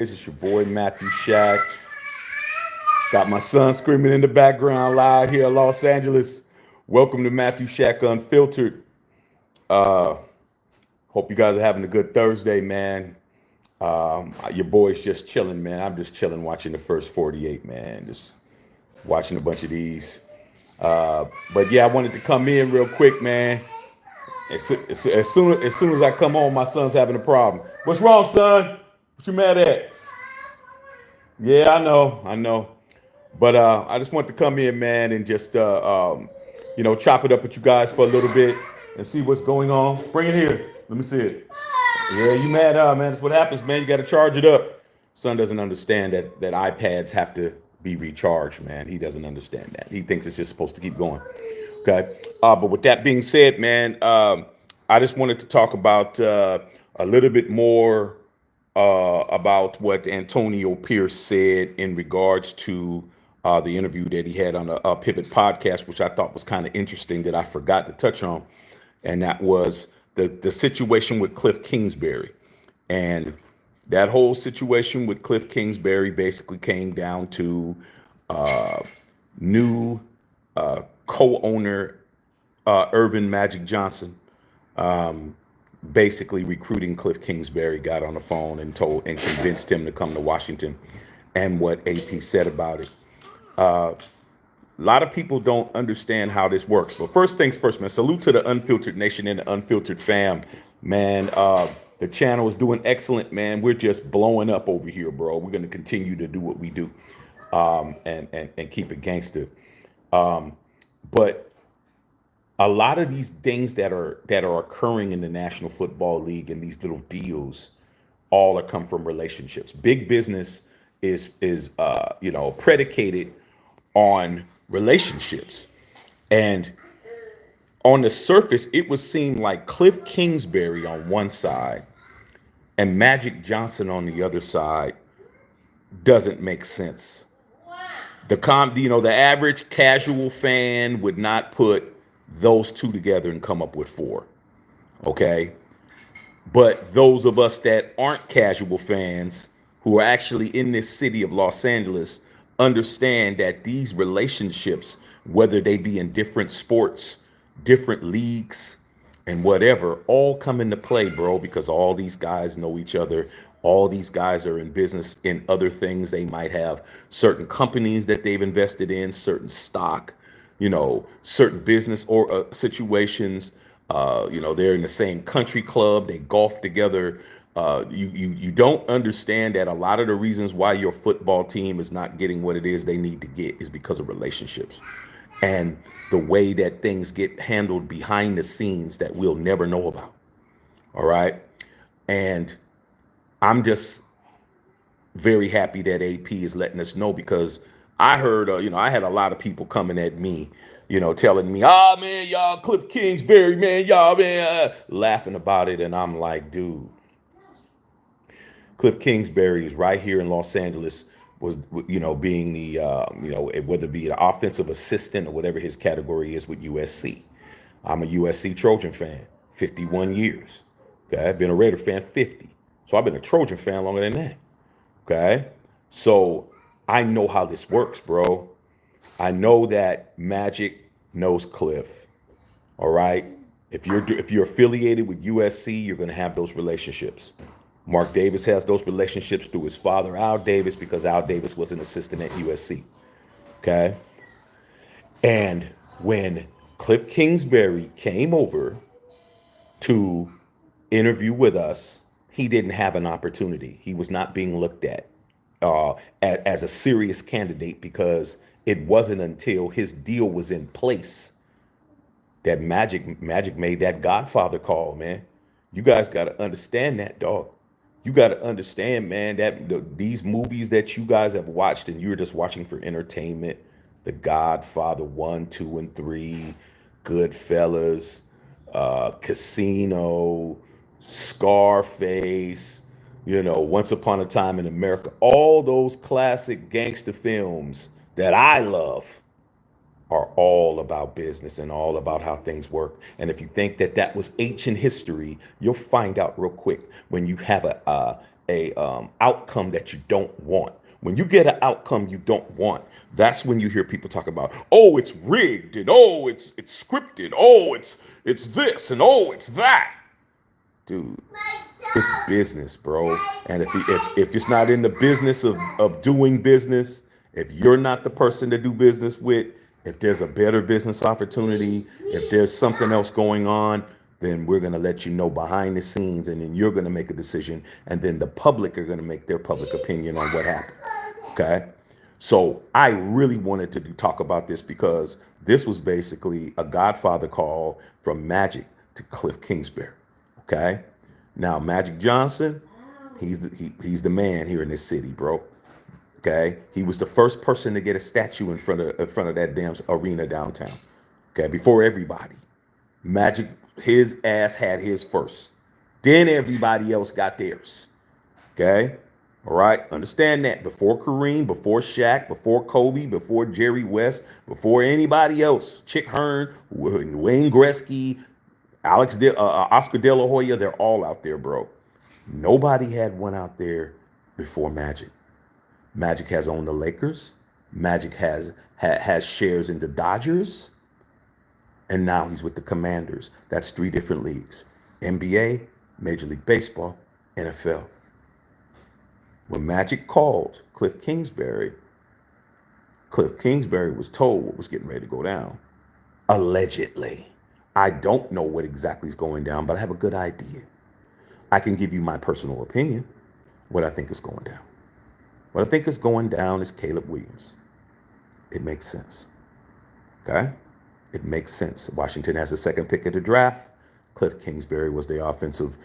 This is your boy Matthew Shack. Got my son screaming in the background loud here in Los Angeles. Welcome to Matthew Shack Unfiltered. Uh, Hope you guys are having a good Thursday, man. Your boy's just chilling, man. I'm just chilling watching the first 48, man. Just watching a bunch of these. But yeah, I wanted to come in real quick, man. As soon as I come on, my son's having a problem. What's wrong, son? What you mad at? Yeah, I know. But I just want to come in, man, and just chop it up with you guys for a little bit and see what's going on. Bring it here. Let me see it. Yeah, you mad, man? That's what happens, man. You got to charge it up. Son doesn't understand that iPads have to be recharged, man. He doesn't understand that. He thinks it's just supposed to keep going. Okay. But with that being said, man, I just wanted to talk about a little bit more about what Antonio Pierce said in regards to the interview that he had on a Pivot podcast, which I thought was kind of interesting that I forgot to touch on, and that was the situation with Kliff Kingsbury. And that whole situation with Kliff Kingsbury basically came down to new co-owner Irvin Magic Johnson basically recruiting Kliff Kingsbury, got on the phone and convinced him to come to Washington, and what AP said about it. A lot of people don't understand how this works. But first things first, man, salute to the Unfiltered Nation and the Unfiltered fam. Man, the channel is doing excellent, man. We're just blowing up over here, bro. We're going to continue to do what we do and keep it gangster. But a lot of these things that are occurring in the National Football League and these little deals all are come from relationships. Big business is predicated on relationships. And on the surface, it would seem like Kliff Kingsbury on one side and Magic Johnson on the other side doesn't make sense. The average casual fan would not put those two together and come up with four. Okay. But those of us that aren't casual fans who are actually in this city of Los Angeles understand that these relationships, whether they be in different sports, different leagues, and whatever, all come into play, bro, because all these guys know each other. All these guys are in business in other things. They might have certain companies that they've invested in, certain stock, certain business or situations. They're in the same country club. They golf together. You don't understand that a lot of the reasons why your football team is not getting what it is they need to get is because of relationships and the way that things get handled behind the scenes that we'll never know about. All right. And I'm just very happy that AP is letting us know, because I heard, I had a lot of people coming at me, telling me, oh man, y'all Kliff Kingsbury, man, y'all, man, laughing about it. And I'm like, dude, Kliff Kingsbury is right here in Los Angeles, was, being the, whether it be an offensive assistant or whatever his category is with USC. I'm a USC Trojan fan, 51 years. Okay. I've been a Raider fan, 50. So I've been a Trojan fan longer than that. Okay. So I know how this works, bro. I know that Magic knows Kliff. All right. If you're affiliated with USC, you're going to have those relationships. Mark Davis has those relationships through his father, Al Davis, because Al Davis was an assistant at USC. Okay. And when Kliff Kingsbury came over to interview with us, he didn't have an opportunity. He was not being looked at as a serious candidate, because it wasn't until his deal was in place that Magic made that Godfather call, man. You guys got to understand that, dog. You got to understand, man, that these movies that you guys have watched and you're just watching for entertainment, The Godfather 1, 2, and 3, Goodfellas, Casino, Scarface, Once Upon a Time in America, all those classic gangster films that I love are all about business and all about how things work. And if you think that was ancient history, you'll find out real quick when you have a outcome that you don't want. When you get an outcome you don't want, that's when you hear people talk about, oh, it's rigged, and oh, it's scripted, oh, it's this, and oh, it's that. Dude, it's business, bro. And if it's not in the business of doing business, if you're not the person to do business with, if there's a better business opportunity, if there's something else going on, then we're going to let you know behind the scenes, and then you're going to make a decision, and then the public are going to make their public opinion on what happened. Okay? So I really wanted to talk about this because this was basically a Godfather call from Magic to Kliff Kingsbury. Okay? Now Magic Johnson, he's the man here in this city, bro. Okay? He was the first person to get a statue in front of that damn arena downtown. Okay? Before everybody. Magic, his ass had his first. Then everybody else got theirs. Okay? All right? Understand that. Before Kareem, before Shaq, before Kobe, before Jerry West, before anybody else, Chick Hearn, Wayne Gretzky, Oscar De La Hoya, they're all out there, bro. Nobody had one out there before Magic. Magic has owned the Lakers. Magic has shares in the Dodgers. And now he's with the Commanders. That's 3 different leagues. NBA, Major League Baseball, NFL. When Magic called Kliff Kingsbury was told what was getting ready to go down. Allegedly. I don't know what exactly is going down, but I have a good idea. I can give you my personal opinion, what I think is going down. What I think is going down is Caleb Williams. It makes sense. Okay? It makes sense. Washington has the 2nd pick of the draft. Kliff Kingsbury was the offensive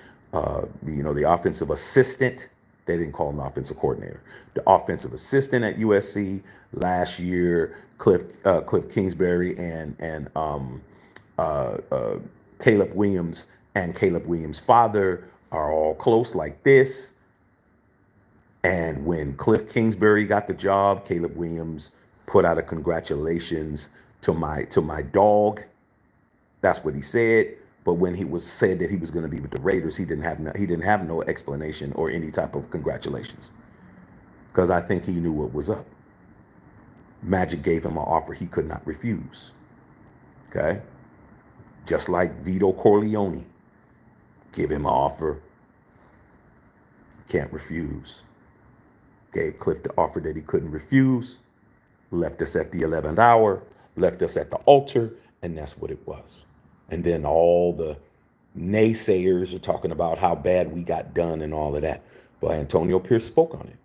assistant. They didn't call him offensive coordinator. The offensive assistant at USC last year. Kliff Kingsbury and Caleb Williams and Caleb Williams' father are all close like this. And when Kliff Kingsbury got the job, Caleb Williams put out a congratulations to my dog. That's what he said. But when he was said that he was going to be with the Raiders, he didn't have no explanation or any type of congratulations, because I think he knew what was up. Magic gave him an offer he could not refuse. Okay, just like Vito Corleone, give him an offer, can't refuse. Gave Kliff the offer that he couldn't refuse, left us at the 11th hour, left us at the altar, and that's what it was. And then all the naysayers are talking about how bad we got done and all of that. But Antonio Pierce spoke on it.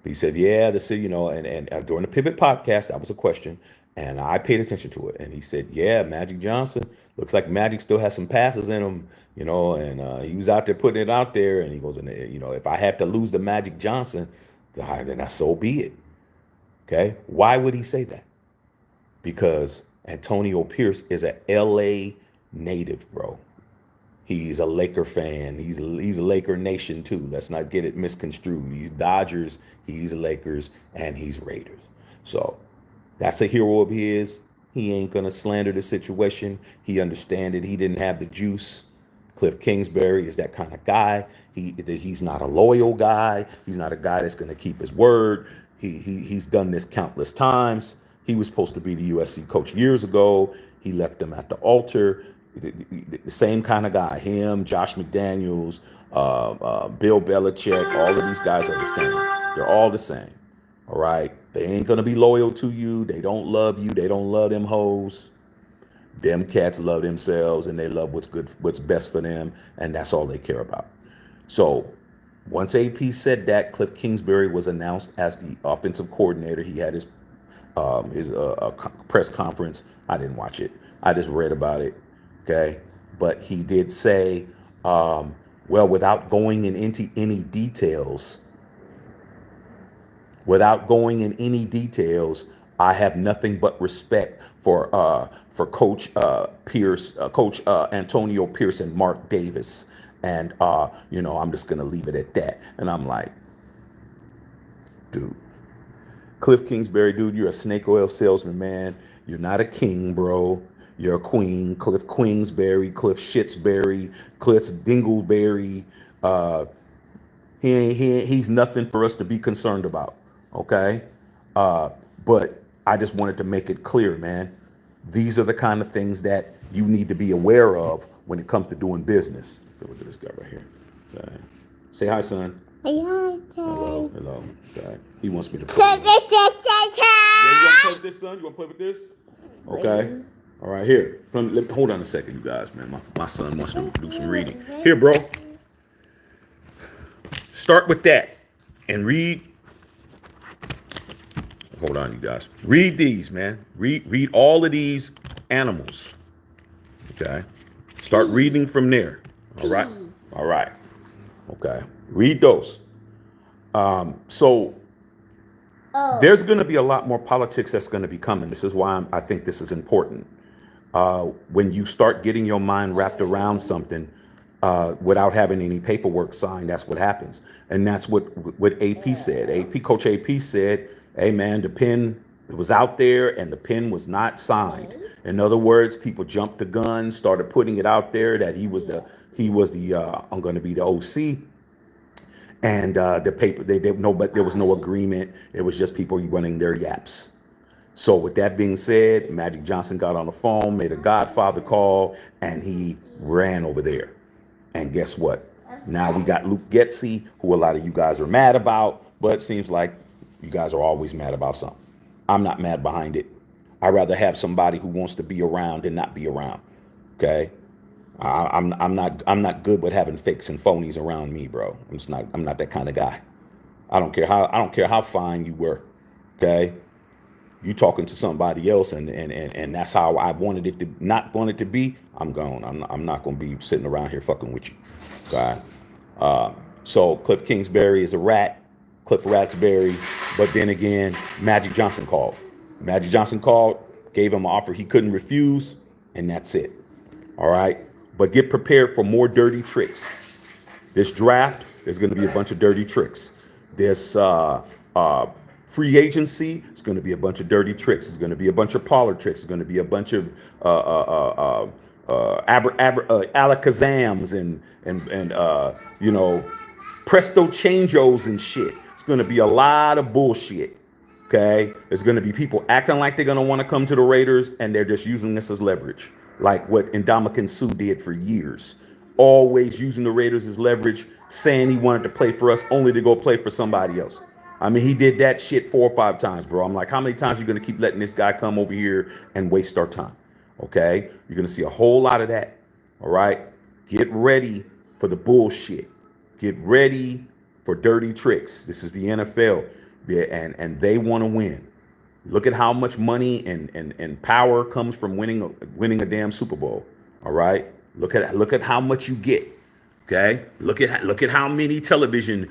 He said, yeah, the city, and during the Pivot podcast, that was a question, and I paid attention to it. And he said, yeah, Magic Johnson, looks like Magic still has some passes in him, and he was out there putting it out there. And he goes, and if I had to lose to Magic Johnson, then so be it. Okay? Why would he say that? Because Antonio Pierce is a LA native, bro. He's a Laker fan. He's a Laker nation too. Let's not get it misconstrued. He's Dodgers, he's Lakers, and he's Raiders. So that's a hero of his. He ain't gonna slander the situation. He understand it. He didn't have the juice. Kliff Kingsbury is that kind of guy. He's not a loyal guy. He's not a guy that's gonna keep his word. He's done this countless times. He was supposed to be the USC coach years ago. He left them at the altar. The same kind of guy. Him, Josh McDaniels, Bill Belichick, all of these guys are the same. They're all the same. All right? They ain't going to be loyal to you. They don't love you. They don't love them hoes. Them cats love themselves, and they love what's best for them, and that's all they care about. So once AP said that, Kliff Kingsbury was announced as the offensive coordinator. He had his press conference. I didn't watch it. I just read about it. Okay. But he did say, without going into any details, I have nothing but respect for Coach Pierce, Coach Antonio Pierce and Mark Davis. And, I'm just going to leave it at that. And I'm like, dude. Kliff Kingsbury, dude, you're a snake oil salesman, man. You're not a king, bro. You're a queen. Kliff Kingsbury, Kliff Shitsbury, Kliff Dingleberry. He's nothing for us to be concerned about. Okay. But I just wanted to make it clear, man. These are the kind of things that you need to be aware of when it comes to doing business. Look at this guy right here. Okay. Say hi, son. Hello. Okay. He wants me to play. Yeah, you want to play with this, son? You want to play with this? Okay. All right, here. Hold on a second, you guys, man. My son wants to do some reading. Here, bro. Start with that and read. Hold on, you guys. Read these, man. Read all of these animals. Okay. Start reading from there. All right. All right. Okay. Read those. So there's going to be a lot more politics that's going to be coming. This is why I think this is important. When you start getting your mind wrapped around something without having any paperwork signed, that's what happens. And that's what AP said. Coach AP said, hey, man, the pen, it was out there and the pen was not signed. In other words, people jumped the gun, started putting it out there that he was the I'm going to be the OC. And the paper, but there was no agreement. It was just people running their yaps. So with that being said, Magic Johnson got on the phone, made a Godfather call, and he ran over there. And guess what? Now we got Luke Getsy, who a lot of you guys are mad about, but it seems like you guys are always mad about something. I'm not mad behind it. I'd rather have somebody who wants to be around than not be around. Okay? I'm not good with having fakes and phonies around me, bro. I'm not that kind of guy. I don't care how fine you were. Okay? You talking to somebody else and that's how I wanted it to not want it to be, I'm gone. I'm not gonna be sitting around here fucking with you. Okay. So Kliff Kingsbury is a rat, Kliff Ratsbury, but then again, Magic Johnson called. Magic Johnson called, gave him an offer he couldn't refuse, and that's it. All right. But get prepared for more dirty tricks. This draft, there's gonna be a bunch of dirty tricks. This free agency, it's going to be a bunch of dirty tricks. It's going to be a bunch of parlor tricks. It's going to be a bunch of alakazams and presto changos and shit. It's going to be a lot of bullshit. Okay, there's going to be people acting like they're going to want to come to the Raiders, and they're just using this as leverage, like what Ndamukong Suh did for years. Always using the Raiders as leverage, saying he wanted to play for us, only to go play for somebody else. I mean, he did that shit 4 or 5 times, bro. I'm like, how many times are you going to keep letting this guy come over here and waste our time? Okay? You're going to see a whole lot of that. All right? Get ready for the bullshit. Get ready for dirty tricks. This is the NFL. Yeah, and they want to win. Look at how much money and power comes from winning a damn Super Bowl. All right? Look at how much you get. Okay? Look at how many television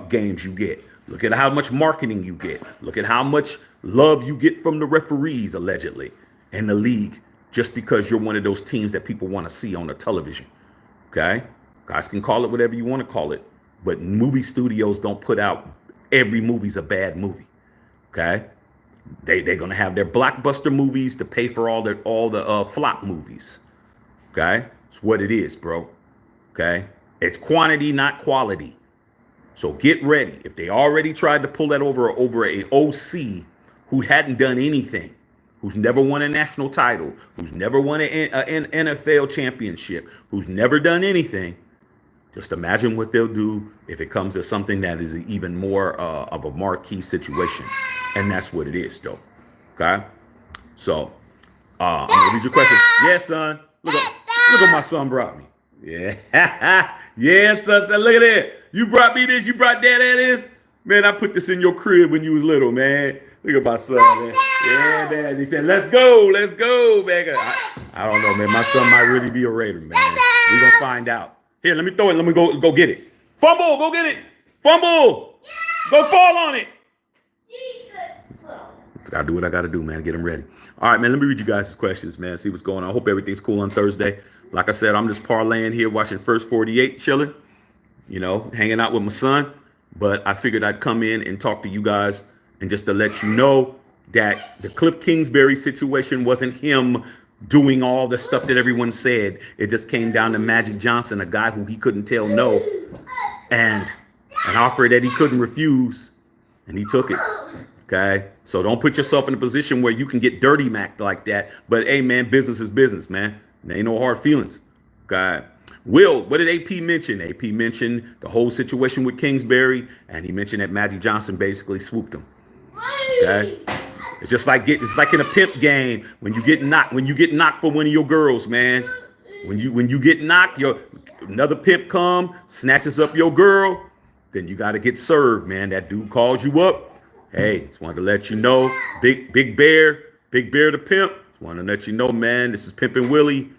games you get. Look at how much marketing you get. Look at how much love you get from the referees, allegedly, in the league, just because you're one of those teams that people want to see on the television. Okay? Guys can call it whatever you want to call it, but movie studios don't put out every movie's a bad movie. Okay? They're gonna have their blockbuster movies to pay for all the flop movies. Okay? It's what it is, bro. Okay? It's quantity, not quality. So get ready. If they already tried to pull that over a OC who hadn't done anything, who's never won a national title, who's never won an NFL championship, who's never done anything, just imagine what they'll do if it comes to something that is even more of a marquee situation. And that's what it is, though. Okay? So I'm going to read your question. Yes, son. Look what my son brought me. Yeah. Yes, son. Look at that. You brought me this. You brought dad this. Man, I put this in your crib when you was little, man. Look at my son, man. Yeah, dad. He said, let's go, man. I don't know, man. My son might really be a Raider, man. We're going to find out. Here, let me throw it. Let me go get it. Fumble. Go get it. Fumble. Go fall on it. Gotta do what I gotta do, man. Get them ready. All right, man. Let me read you guys' questions, man. See what's going on. I hope everything's cool on Thursday. Like I said, I'm just parlaying here, watching First 48, chilling. Hanging out with my son. But I figured I'd come in and talk to you guys and just to let you know that the Kliff Kingsbury situation wasn't him doing all the stuff that everyone said. It just came down to Magic Johnson, a guy who he couldn't tell no. And an offer that he couldn't refuse, and he took it. Okay, so don't put yourself in a position where you can get dirty Mac like that. But hey, man, business is business, man. There ain't no hard feelings. Okay. Will, what did AP mention? AP mentioned the whole situation with Kingsbury, and he mentioned that Magic Johnson basically swooped him. Okay. It's just like it's like in a pimp game when you get knocked for one of your girls, man. When you get knocked, another pimp come snatches up your girl, then you got to get served, man. That dude calls you up. Hey, just wanted to let you know, Big Bear the pimp. Just wanted to let you know, man, this is Pimpin' Willie.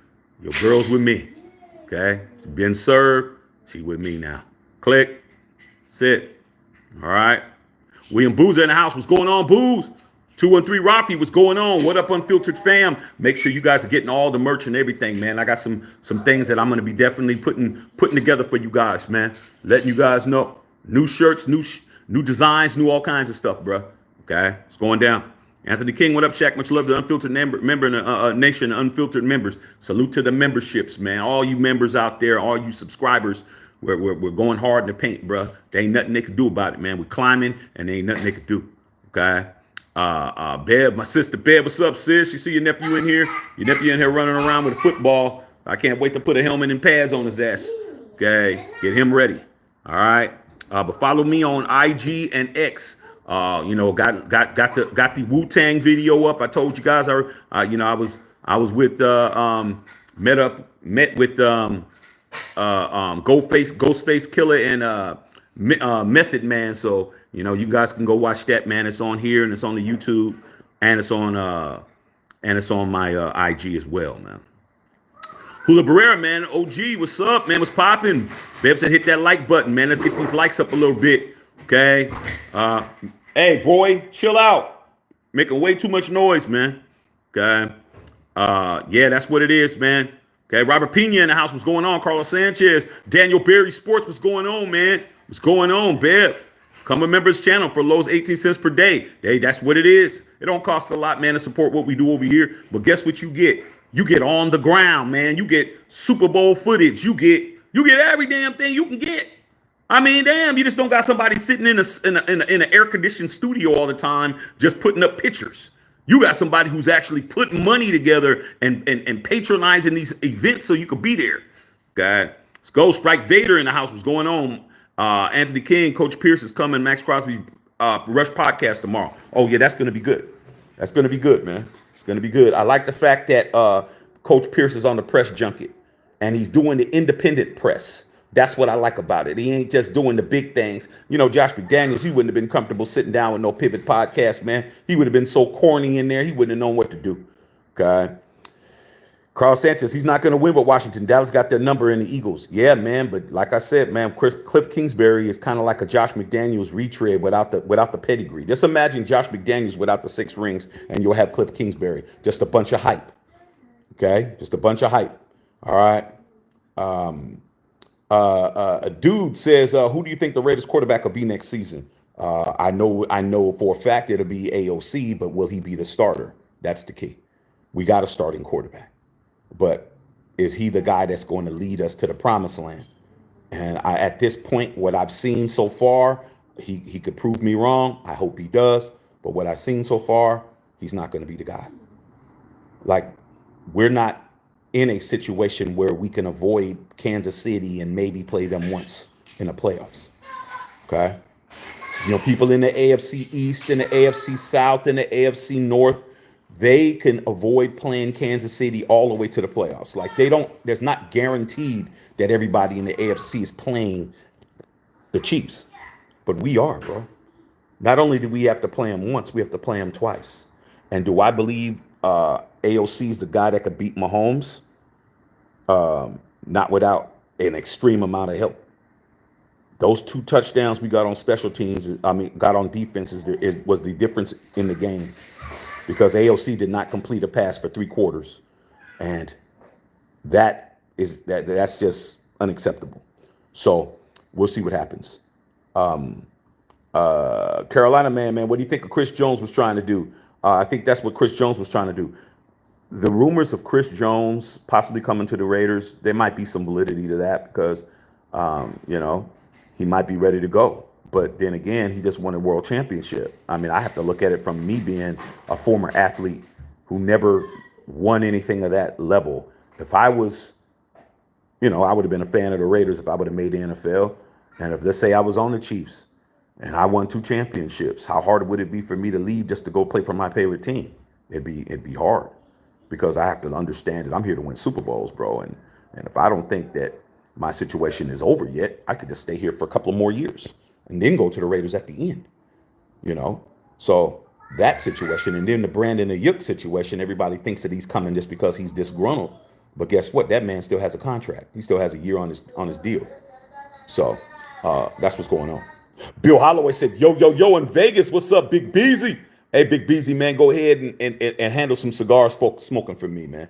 Your girl's with me. Okay? She's been served. She with me now. Click. That's it. All right. William Boozer in the house. What's going on, Booze? 213 Rafi, what's going on? What up, Unfiltered fam? Make sure you guys are getting all the merch and everything, man. I got some things that I'm going to be definitely putting together for you guys, man. Letting you guys know. New shirts, new designs, new all kinds of stuff, bro. Okay? It's going down. Anthony King, what up, Shaq? Much love to Unfiltered member in the nation, Unfiltered members. Salute to the memberships, man. All you members out there, all you subscribers, we're going hard in the paint, bro. There ain't nothing they can do about it, man. We're climbing, and there ain't nothing they can do. Okay? Bev, my sister Bev, what's up, sis? You see your nephew in here? Your nephew in here running around with a football. I can't wait to put a helmet and pads on his ass. Okay? Get him ready. All right? But follow me on IG and X. Got the Wu-Tang video up. I told you guys I was with met with Ghostface Killer and Method Man. So you guys can go watch that, man. It's on here and it's on the YouTube and it's on my IG as well, man. Hula Barrera, man. OG, what's up, man? What's popping? Bev said hit that like button, man. Let's get these likes up a little bit. Okay. Hey, boy, chill out. Making way too much noise, man. Okay. Yeah, that's what it is, man. Okay. Robert Pena in the house. What's going on? Carlos Sanchez. Daniel Berry Sports. What's going on, man? What's going on, Bev? Come a member's channel for lows 18 cents per day. Hey, that's what it is. It don't cost a lot, man, to support what we do over here. But guess what you get? You get on the ground, man. You get Super Bowl footage. You get every damn thing you can get. I mean, damn, you just don't got somebody sitting in an air-conditioned studio all the time just putting up pictures. You got somebody who's actually putting money together and patronizing these events so you could be there. Okay. Let's go. Strike Vader in the house. What's going on? Anthony King, Coach Pierce is coming. Max Crosby Rush podcast tomorrow. Oh, yeah, that's going to be good. That's going to be good, man. It's going to be good. I like the fact that Coach Pierce is on the press junket and he's doing the independent press. That's what I like about it. He ain't just doing the big things. Josh McDaniels, he wouldn't have been comfortable sitting down with no Pivot podcast, man. He would have been so corny in there, he wouldn't have known what to do. Okay. Carl Sanchez, he's not going to win with Washington. Dallas got their number in the Eagles. Yeah, man. But like I said, man, Kliff Kingsbury is kind of like a Josh McDaniels retread without the pedigree. Just imagine Josh McDaniels without the 6 rings, and you'll have Kliff Kingsbury. Just a bunch of hype. Okay. Just a bunch of hype. All right. A dude says, who do you think the Raiders quarterback will be next season? I know for a fact it'll be AOC, but will he be the starter? That's the key. We got a starting quarterback, but is he the guy that's going to lead us to the promised land? And at this point, what I've seen so far, he could prove me wrong. I hope he does. But what I've seen so far, he's not going to be the guy. Like, we're not in a situation where we can avoid Kansas City and maybe play them once in the playoffs. Okay. People in the AFC East and the AFC South and the AFC North, they can avoid playing Kansas City all the way to the playoffs. Like there's not guaranteed that everybody in the AFC is playing the Chiefs, but we are, bro. Not only do we have to play them once, we have to play them twice. And do I believe AOC is the guy that could beat Mahomes? Not without an extreme amount of help. Those 2 touchdowns we got on special teams, got on defenses, was the difference in the game, because AOC did not complete a pass for 3 quarters, and that's just unacceptable. So we'll see what happens. Carolina man, what do you think of Chris Jones was trying to do? I think that's what Chris Jones was trying to do. The rumors of Chris Jones possibly coming to the Raiders, there might be some validity to that because, he might be ready to go. But then again, he just won a world championship. I mean, I have to look at it from me being a former athlete who never won anything of that level. If I was, I would have been a fan of the Raiders if I would have made the NFL. And if let's say I was on the Chiefs and I won 2 championships, how hard would it be for me to leave just to go play for my favorite team? It'd be hard because I have to understand that I'm here to win Super Bowls, bro. And if I don't think that my situation is over yet, I could just stay here for a couple of more years and then go to the Raiders at the end, you know? So that situation, and then the Brandon Ayuk situation, everybody thinks that he's coming just because he's disgruntled. But guess what? That man still has a contract. He still has a year on his deal. So that's what's going on. Bill Holloway said, yo, in Vegas, what's up, Big Beezy? Hey, Big Beezy, man, go ahead and handle some cigars smoking for me, man.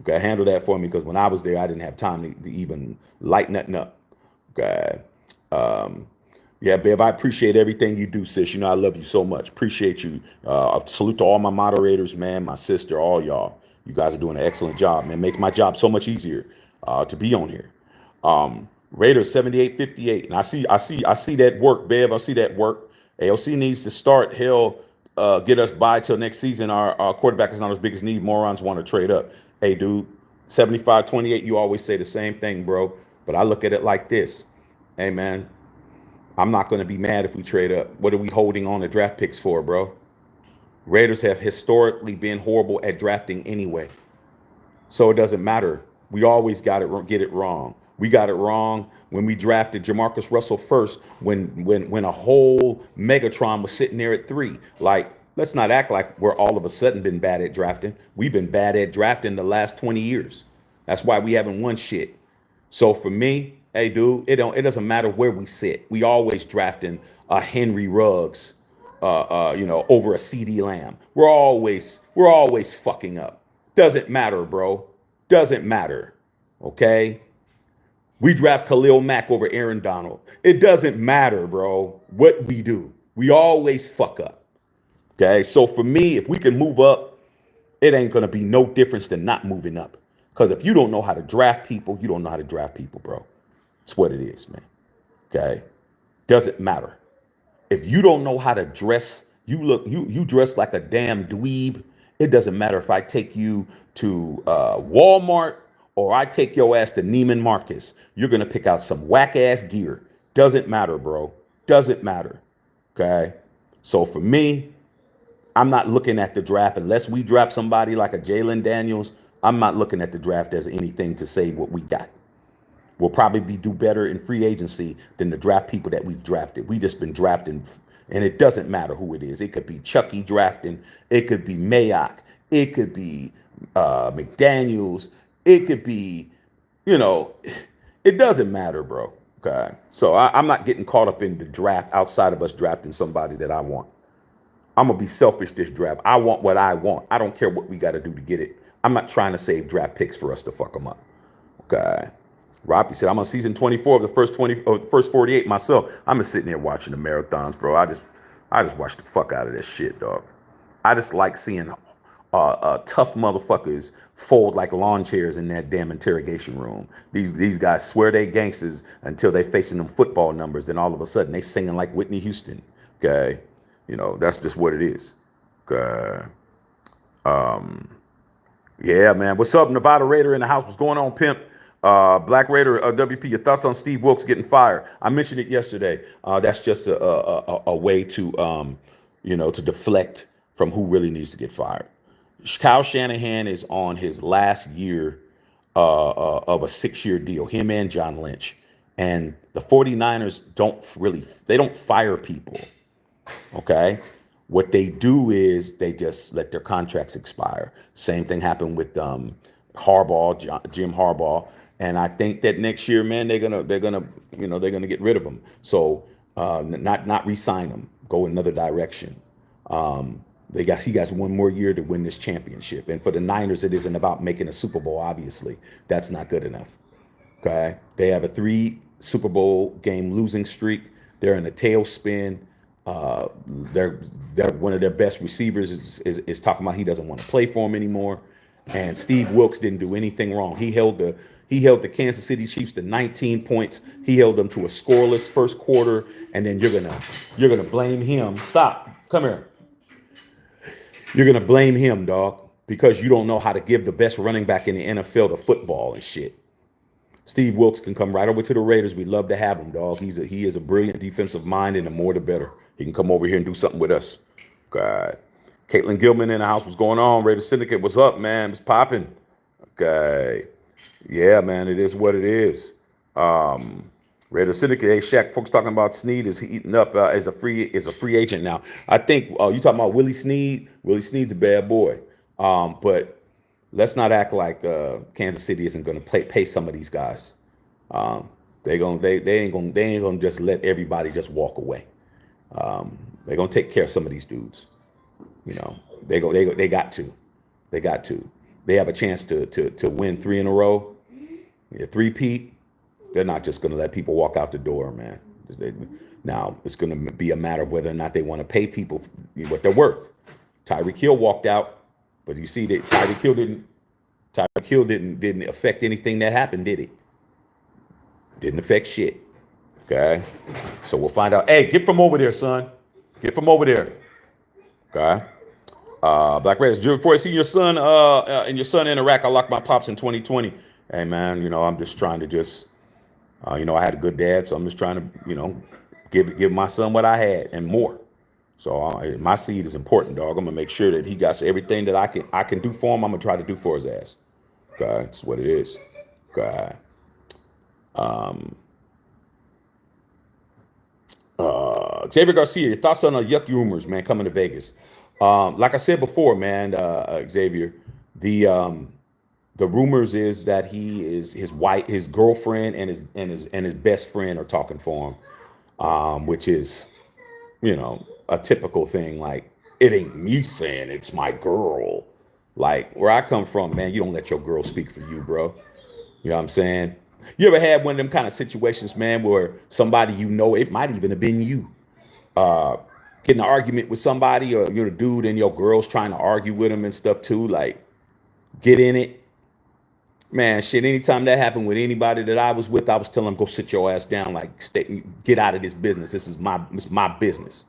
Okay, handle that for me because when I was there, I didn't have time to even light nothing up. Okay. Yeah, Bev, I appreciate everything you do, sis. I love you so much. Appreciate you. Salute to all my moderators, man, my sister, all y'all. You guys are doing an excellent job, man. Makes my job so much easier to be on here. Raiders 78-58. And I see that work, Bev. I see that work. AOC needs to start. Hell, get us by till next season. Our quarterback is not as big as need. Morons want to trade up. Hey, dude, 75-28, you always say the same thing, bro. But I look at it like this. Hey, man, I'm not going to be mad if we trade up. What are we holding on to draft picks for, bro? Raiders have historically been horrible at drafting anyway. So it doesn't matter. We always get it wrong. We got it wrong when we drafted Jamarcus Russell first, when a whole Megatron was sitting there at 3. Like, let's not act like we're all of a sudden been bad at drafting. We've been bad at drafting the last 20 years. That's why we haven't won shit. So for me, hey, dude, it doesn't matter where we sit. We always drafting a Henry Ruggs, over a CD Lamb. We're always fucking up. Doesn't matter, bro. Doesn't matter. Okay. We draft Khalil Mack over Aaron Donald. It doesn't matter, bro, what we do. We always fuck up. Okay. So for me, if we can move up, it ain't going to be no difference than not moving up. Because if you don't know how to draft people, you don't know how to draft people, bro. It's what it is, man. Okay. Doesn't matter. If you don't know how to dress, you dress like a damn dweeb. It doesn't matter if I take you to Walmart or I take your ass to Neiman Marcus. You're going to pick out some whack ass gear. Doesn't matter, bro. Doesn't matter. Okay. So for me, I'm not looking at the draft unless we draft somebody like a Jalen Daniels. I'm not looking at the draft as anything to say what we got. We'll probably do better in free agency than the draft people that we've drafted. We just been drafting, and it doesn't matter who it is. It could be Chucky drafting. It could be Mayock. It could be McDaniels. It could be, it doesn't matter, bro. Okay. So I'm not getting caught up in the draft outside of us drafting somebody that I want. I'm going to be selfish this draft. I want what I want. I don't care what we got to do to get it. I'm not trying to save draft picks for us to fuck them up. Okay. Robbie said, I'm on season 24 of the first 48 myself. I'm just sitting there watching the marathons, bro. I just watch the fuck out of this shit, dog. I just like seeing tough motherfuckers fold like lawn chairs in that damn interrogation room. These guys swear they gangsters until they facing them football numbers. Then all of a sudden they singing like Whitney Houston. Okay. That's just what it is. Okay. Yeah, man. What's up, Nevada Raider in the house? What's going on, pimp? Black Raider, WP, your thoughts on Steve Wilkes getting fired? I mentioned it yesterday. That's just a way to, to deflect from who really needs to get fired. Kyle Shanahan is on his last year of a 6-year deal, him and John Lynch. And the 49ers they don't fire people, okay? What they do is they just let their contracts expire. Same thing happened with Jim Harbaugh. And I think that next year, man, they're gonna get rid of him. So not re-sign him, go another direction. He got one more year to win this championship. And for the Niners, it isn't about making a Super Bowl. Obviously, that's not good enough. Okay, they have a 3 Super Bowl game losing streak. They're in a tailspin. They're one of their best receivers is talking about he doesn't want to play for him anymore. And Steve Wilkes didn't do anything wrong. He held the Kansas City Chiefs to 19 points. He held them to a scoreless first quarter, and then you're gonna blame him. Stop. Come here. You're gonna blame him, dog, because you don't know how to give the best running back in the NFL the football and shit. Steve Wilkes can come right over to the Raiders. We'd love to have him, dog. He is a brilliant defensive mind, and the more the better. He can come over here and do something with us. God. Caitlin Gilman in the house. What's going on? Raiders Syndicate. What's up, man? It's popping. Okay. Yeah, man. It is what it is. Raiders Syndicate. Hey, Shaq. Folks talking about Snead is eating up as a free agent now. I think you talking about Willie Snead. Willie Snead's a bad boy. But let's not act like Kansas City isn't going to pay some of these guys. They ain't gonna just let everybody just walk away. They're gonna take care of some of these dudes. You know, they got to. They have a chance to win 3 in a row. Yeah, three-peat. They're not just gonna let people walk out the door, man. Now it's gonna be a matter of whether or not they want to pay people what they're worth. Tyreek Hill walked out, but you see that Tyreek Hill didn't affect anything that happened, did it? Didn't affect shit. Okay, so we'll find out. Hey, get from over there, son. Get from over there. Okay. Black Raiders. Before I see your son and your son in Iraq, I locked my pops in 2020. Hey, man, I'm just trying to I had a good dad, so I'm just trying to, give my son what I had and more. So my seed is important, dog. I'm gonna make sure that he got everything that I can do for him. I'm gonna try to do for his ass. Okay, that's what it is. Okay. Xavier Garcia, your thoughts on the yuck rumors, man, coming to Vegas? Like I said before, man, Xavier, the rumors is that his girlfriend and his best friend are talking for him, which is, a typical thing. Like, it ain't me saying it's my girl. Like, where I come from, man, you don't let your girl speak for you, bro. You know what I'm saying? You ever had one of them kind of situations, man, where somebody it might even have been you, get in an argument with somebody, or you're the dude and your girl's trying to argue with him and stuff too, like, get in it. Man, shit, anytime that happened with anybody that I was with, I was telling them, go sit your ass down, like, get out of this business. This is my business.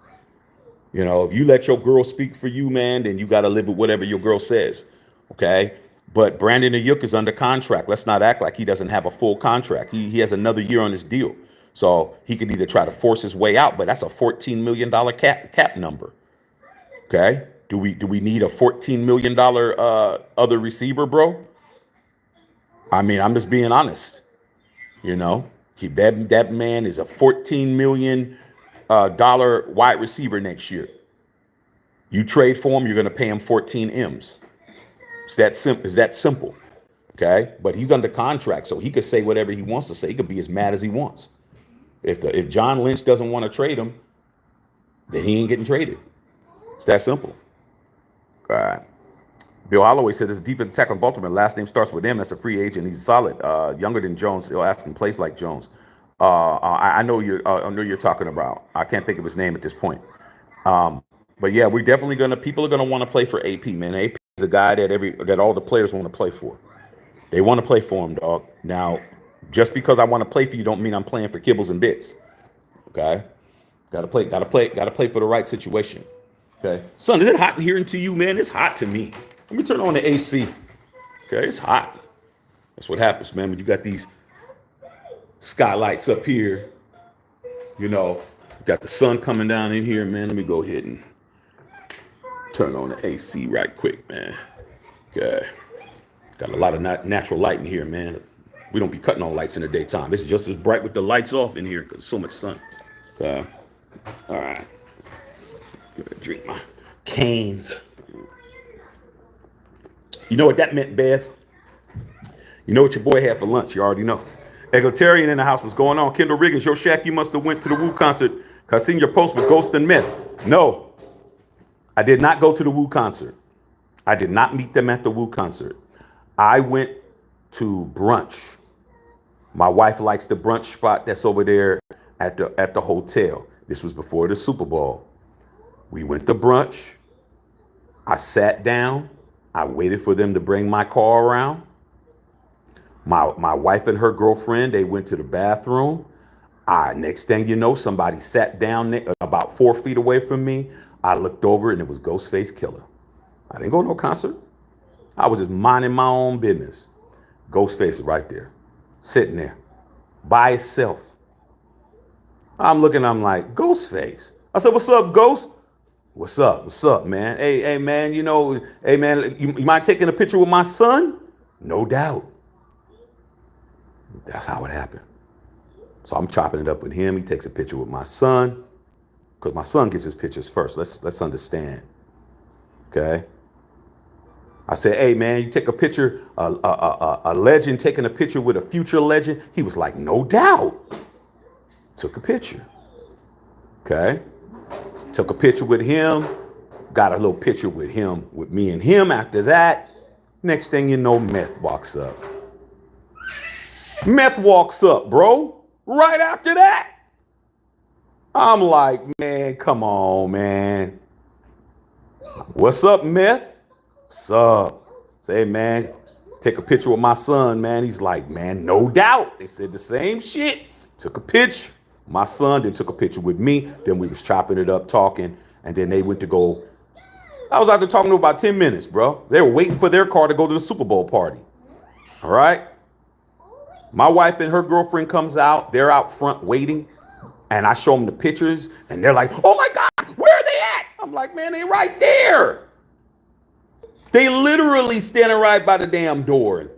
If you let your girl speak for you, man, then you got to live with whatever your girl says, okay? But Brandon Ayuk is under contract. Let's not act like he doesn't have a full contract. He has another year on his deal. So he could either try to force his way out, but that's a $14 million cap number. Okay? Do we need a $14 million other receiver, bro? I mean, I'm just being honest. That man is a $14 million dollar wide receiver next year. You trade for him, you're going to pay him 14 M's. It's that simple. Okay? But he's under contract, so he could say whatever he wants to say. He could be as mad as he wants. If John Lynch doesn't want to trade him, then he ain't getting traded. It's that simple. All right. Bill Holloway said there's a defensive tackle in Baltimore. Last name starts with M. That's a free agent. He's solid. Younger than Jones. He'll ask him plays like Jones. I know you're talking about. I can't think of his name at this point. But yeah, we're definitely people are gonna want to play for AP, man. AP is a guy that all the players want to play for. They want to play for him, dog. Now, just because I want to play for you don't mean I'm playing for kibbles and bits. Okay? Gotta play for the right situation. Okay. Son, is it hot in here to you, man? It's hot to me. Let me turn on the AC. Okay, it's hot. That's what happens, man, when you got these skylights up here. Got the sun coming down in here, man. Let me go ahead and turn on the AC right quick, man. Okay. Got a lot of natural light in here, man. We don't be cutting on lights in the daytime. It's just as bright with the lights off in here because there's so much sun. Okay. All right. Gonna drink my Canes. You know what that meant, Beth? You know what your boy had for lunch. You already know. Egalitarian in the house. What's going on? Kendall Riggins, yo, Shaq, you must have went to the Wu concert because I seen your post with Ghost and Meth. No, I did not go to the Wu concert. I did not meet them at the Wu concert. I went to brunch. My wife likes the brunch spot that's over there at the hotel. This was before the Super Bowl. We went to brunch. I sat down. I waited for them to bring my car around. My wife and her girlfriend, they went to the bathroom. Next thing you know, somebody sat down there about 4 feet away from me. I looked over and it was Ghostface Killer. I didn't go to no concert. I was just minding my own business. Ghostface is right there, sitting there by himself. I'm looking, I'm like, Ghostface. I said, what's up, Ghost? What's up? What's up, man? Hey, man, hey, man, you mind taking a picture with my son? No doubt. That's how it happened. So I'm chopping it up with him. He takes a picture with my son, because my son gets his pictures first. Let's understand. Okay. I said, hey, man, you take a picture, a legend taking a picture with a future legend. He was like, no doubt. Took a picture. Okay. Took a picture with him. Got a little picture with him, with me and him after that. Next thing you know, Meth walks up. Meth walks up, bro. Right after that. I'm like, man, come on, man. What's up, Meth? What's up? Say, man, take a picture with my son, man. He's like, man, no doubt. They said the same shit. Took a picture. My son then took a picture with me. Then we was chopping it up, talking. And then they went to go. I was out there talking to them about 10 minutes, bro. They were waiting for their car to go to the Super Bowl party. All right. My wife and her girlfriend comes out. They're out front waiting. And I show them the pictures. And they're like, oh, my God, where are they at? I'm like, man, they right there. They literally standing right by the damn door.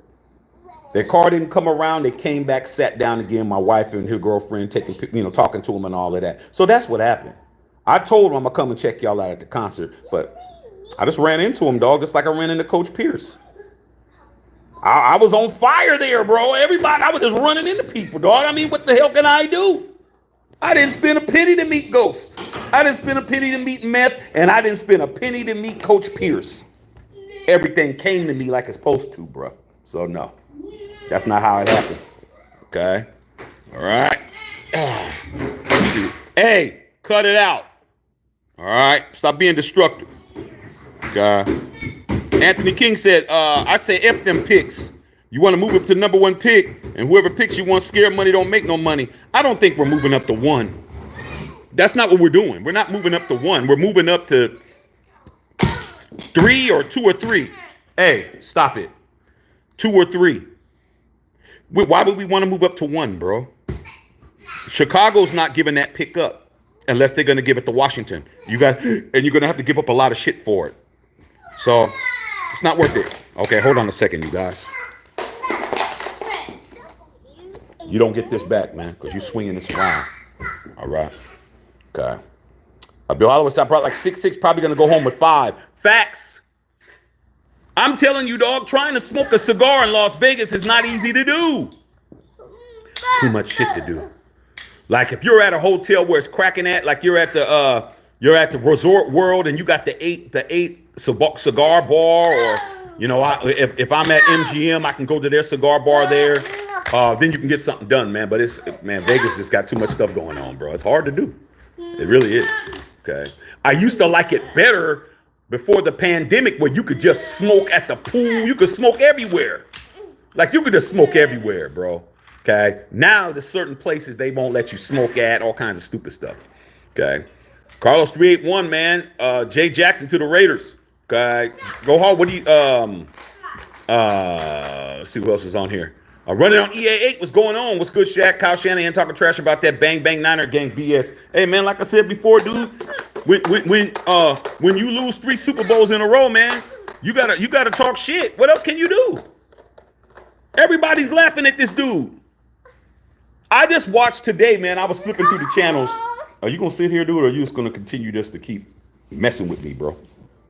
Their car didn't come around. They came back, sat down again. My wife and her girlfriend talking to them and all of that. So that's what happened. I told them I'm going to come and check y'all out at the concert. But I just ran into him, dog, just like I ran into Coach Pierce. I was on fire there, bro. Everybody, I was just running into people, dog. I mean, what the hell can I do? I didn't spend a penny to meet Ghost. I didn't spend a penny to meet Meth. And I didn't spend a penny to meet Coach Pierce. Everything came to me like it's supposed to, bro. So, no. That's not how it happened. Okay? All right? Hey, cut it out. All right? Stop being destructive. Okay? Anthony King said, I say F them picks. You want to move up to number one pick, and whoever picks you want scared money don't make no money. I don't think we're moving up to one. That's not what we're doing. We're not moving up to one. We're moving up to 3 or 2 or 3. Hey, stop it. 2 or 3. Why would we want to move up to 1, bro? Chicago's not giving that pick up unless they're going to give it to Washington. And you're going to have to give up a lot of shit for it. So it's not worth it. Okay, hold on a second, you guys. You don't get this back, man, because you're swinging this around. All right. Okay. Bill Holloway said I brought like 6'6", probably going to go home with 5. Facts. I'm telling you, dog, trying to smoke a cigar in Las Vegas is not easy to do. Too much shit to do. Like if you're at a hotel where it's cracking at, like you're at the Resort World and you got the eight cigar bar, or if I'm at MGM, I can go to their cigar bar there. Then you can get something done, man. But Vegas just got too much stuff going on, bro. It's hard to do. It really is. Okay. I used to like it better before the pandemic, where you could just smoke at the pool. You could smoke everywhere. Like you could just smoke everywhere, bro. Okay. Now there's certain places they won't let you smoke at, all kinds of stupid stuff. Okay. Carlos 381, man. Jay Jackson to the Raiders. Okay. Go hard. What do you let's see who else is on here. Running on EA8, what's going on? What's good, Shaq? Kyle Shanahan talking trash about that bang bang Niner gang BS. Hey man, like I said before, dude, when you lose 3 Super Bowls in a row, man, you gotta talk shit. What else can you do? Everybody's laughing at this dude. I just watched today, man. I was flipping through the channels. Are you gonna sit here, dude, or are you just gonna continue just to keep messing with me, bro?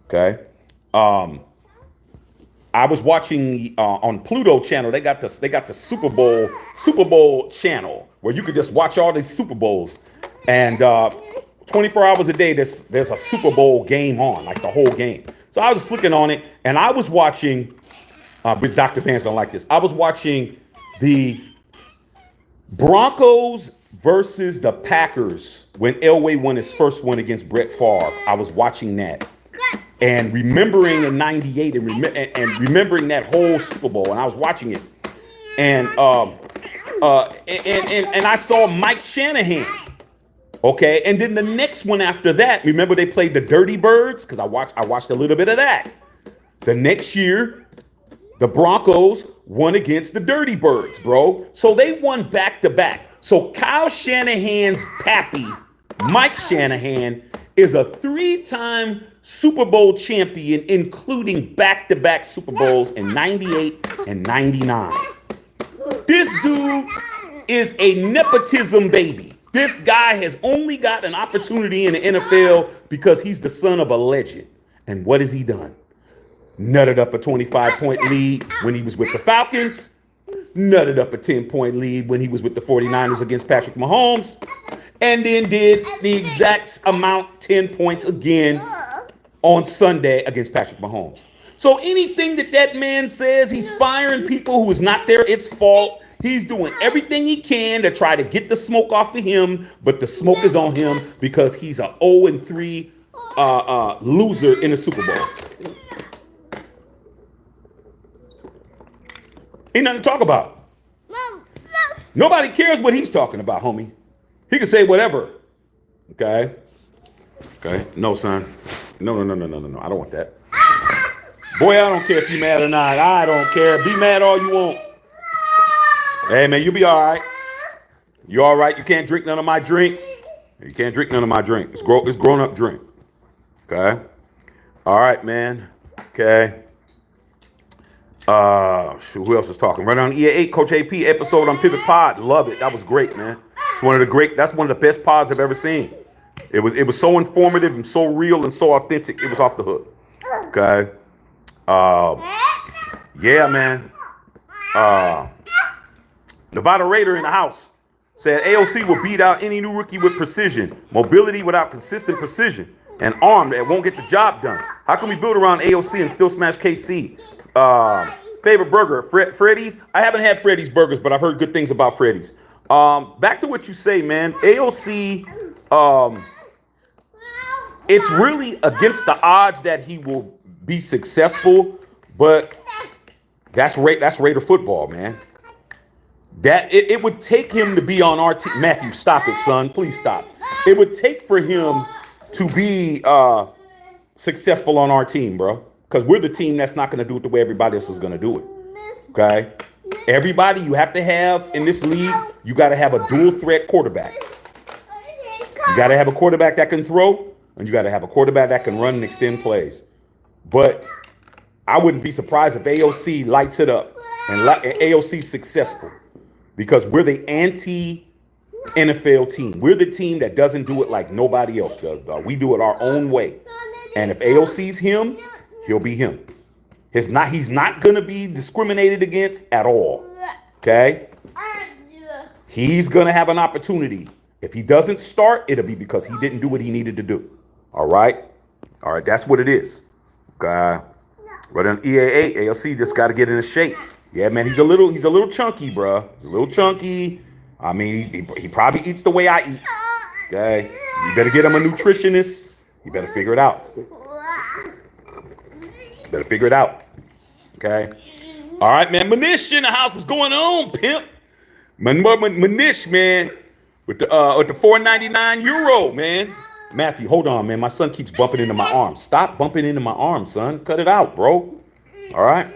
Okay. I was watching on Pluto channel. They got the Super Bowl channel where you could just watch all these Super Bowls, and 24 hours a day there's a Super Bowl game on, like the whole game. So I was flicking on it, and I was watching. But Dr. Van's gonna like this. I was watching the Broncos versus the Packers when Elway won his first one against Brett Favre. I was watching that. and remembering in '98 and remembering that whole Super Bowl, and I was watching it, and and I saw Mike Shanahan. Okay, and then the next one after that, remember they played the Dirty Birds? Because I watched a little bit of that. The next year, the Broncos won against the Dirty Birds, bro. So they won back to back. So Kyle Shanahan's pappy, Mike Shanahan, is a 3-time Super Bowl champion, including back-to-back Super Bowls in '98 and '99. This dude is a nepotism baby. This guy has only got an opportunity in the NFL because he's the son of a legend. And what has he done? Nutted up a 25-point lead when he was with the Falcons. Nutted up a 10-point lead when he was with the 49ers against Patrick Mahomes. And then did the exact amount, 10 points again on Sunday against Patrick Mahomes. So anything that man says, he's firing people who is not there, it's fault. He's doing everything he can to try to get the smoke off of him, but the smoke is on him because he's an 0-3 loser in the Super Bowl. Ain't nothing to talk about. Nobody cares what he's talking about, homie. He can say whatever. Okay? Okay? No, son. No. I don't want that. Boy, I don't care if you're mad or not. I don't care. Be mad all you want. Hey, man, you'll be all right. You all right? You can't drink none of my drink. You can't drink none of my drink. It's grown-up drink. Okay? All right, man. Okay. Who else is talking? Right on EA8, Coach AP episode on Pivot Pod. Love it. That was great, man. That's one of the best pods I've ever seen. It was so informative and so real and so authentic. It was off the hook. Okay. Yeah, man. Nevada Raider in the house said AOC will beat out any new rookie with precision, mobility without consistent precision, and arm that won't get the job done. How can we build around AOC and still smash KC? Favorite burger, Freddy's. I haven't had Freddy's burgers, but I've heard good things about Freddy's. Back to what you say, man. AOC, it's really against the odds that he will be successful, but that's Raider football, man. That it would take him to be on our team. Matthew, stop it, son. Please stop. It would take for him to be successful on our team, bro. Because we're the team that's not going to do it the way everybody else is going to do it. Okay? Everybody you have to have in this league, you got to have a dual threat quarterback. You got to have a quarterback that can throw, and you got to have a quarterback that can run and extend plays. But I wouldn't be surprised if AOC lights it up and AOC's successful. Because we're the anti-NFL team. We're the team that doesn't do it like nobody else does, dog. We do it our own way. And if AOC's him, he'll be him. He's not going to be discriminated against at all. Okay? He's going to have an opportunity. If he doesn't start, it'll be because he didn't do what he needed to do. All right? All right, that's what it is. Okay? Right on EA8, AOC just got to get into shape. Yeah, man, he's a little chunky, bro. He's a little chunky. I mean, he probably eats the way I eat. Okay? You better get him a nutritionist. You better figure it out. Okay? All right, man. Manish in the house. What's going on, pimp? Manish, man, with the €4.99, man. Matthew, hold on, man. My son keeps bumping into my arm. Stop bumping into my arm, son. Cut it out, bro. All right?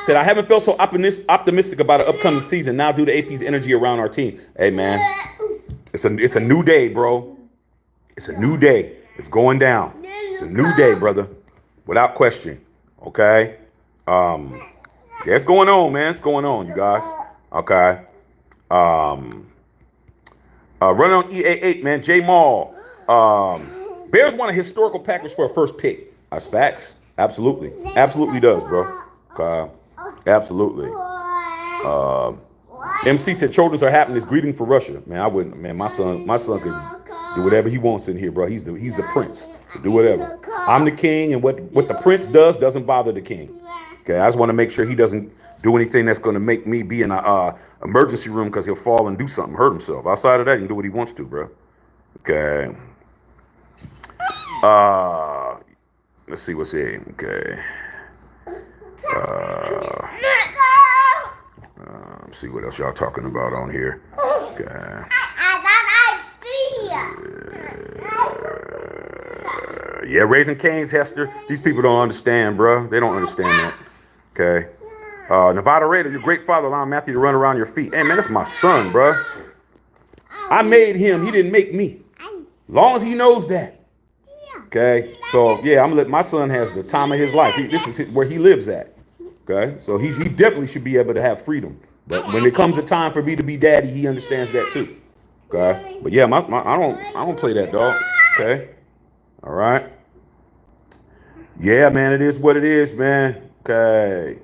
Said, I haven't felt so optimistic about an upcoming season now due to AP's energy around our team. Hey, man, it's a new day, bro. It's a new day. It's going down. It's a new day, brother, without question. Okay? Yeah, it's going on, man. It's going on, you guys. Okay. Run on EA8, man. J Mall. Bears want a historical package for a first pick. That's facts. Absolutely. Absolutely does, bro. Absolutely. MC said children's are happening. It's grieving for Russia. Man, I wouldn't. Man, my son could do whatever he wants in here, bro. He's the prince. Do whatever. I'm the king, and what the prince doesn't bother the king. Okay, I just want to make sure he doesn't do anything that's going to make me be in a emergency room because he'll fall and do something, hurt himself. Outside of that, he can do what he wants to, bro. Okay. let's see what's here. Okay. Let's see what else y'all talking about on here. Okay. Yeah, Raising Cane's, Hester. These people don't understand, bro. They don't understand that. Okay. Nevada Raider, your great father allowing Matthew to run around your feet. Hey, man, that's my son, bro. I made him. He didn't make me. Long as he knows that. Okay. So, yeah, I'm gonna let my son has the time of his life. This is where he lives at. Okay. So he definitely should be able to have freedom. But when it comes a time for me to be daddy, he understands that too. Okay. But yeah, I don't play that, dog. Okay. All right. Yeah, man, it is what it is, man. Okay.